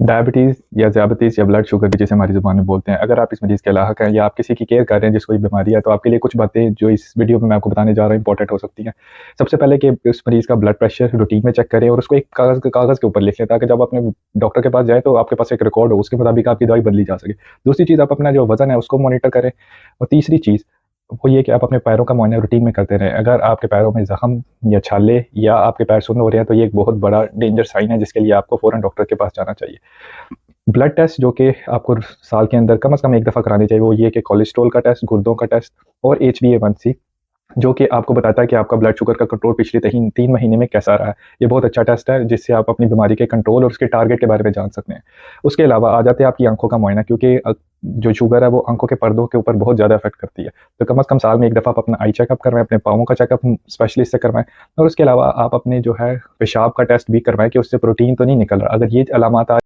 Diabetes या ज़ियाबतीस या blood sugar भी जिसे हमारी ज़ुबान में बोलते हैं, अगर आप इस मरीज़ के लायक हैं या आप किसी की केयर कर रहे हैं जिसको ये बीमारी है, तो आपके लिए कुछ बातें जो इस वीडियो में मैं आपको बताने जा रहा हूँ इंपॉर्टेंट हो सकती हैं। सबसे पहले कि उस मरीज़ का ब्लड प्रेशर रूटीन में चेक करें और उसको एक कागज़ के ऊपर लिख लें, ताकि जब अपने डॉक्टर के पास जाएँ तो आपके पास एक रिकॉर्ड हो, उसके मुताबिक आपकी दवाई बदली जा सके। दूसरी चीज़, आप अपना जो वज़न है उसको मॉनिटर करें, और तीसरी चीज़ वो ये कि आप अपने पैरों का मुआयना रूटीन में करते रहें। अगर आपके पैरों में ज़ख्म या छाले या आपके पैर सुन्न हो रहे हैं, तो ये एक बहुत बड़ा डेंजर साइन है, जिसके लिए आपको फ़ौरन डॉक्टर के पास जाना चाहिए। ब्लड टेस्ट जो कि आपको साल के अंदर कम से कम 1 दफ़ा करानी चाहिए, वो ये कि कोलेस्ट्रॉल का टेस्ट, गुर्दों का टेस्ट और HbA1c, जो कि आपको बताता है कि आपका ब्लड शुगर का कंट्रोल पिछले 3 महीने में कैसा रहा है। ये बहुत अच्छा टेस्ट है, जिससे आप अपनी बीमारी के कंट्रोल और उसके टारगेट के बारे में जान सकते हैं। उसके अलावा आ जाते हैं आपकी आँखों का मुआयना, क्योंकि जो शुगर है वो आँखों के पर्दों के ऊपर बहुत ज़्यादा इफ़ेक्ट करती है। तो कम से कम साल में 1 दफ़ा आप अपना आई चेकअप करवाएँ, अपने पाँवों का चेकअप स्पेशलिस्ट से करवाएँ, और उसके अलावा आप अपने जो है पेशाब का टेस्ट भी करवाएँ कि उससे प्रोटीन तो नहीं निकल रहा। अगर ये अलामात आ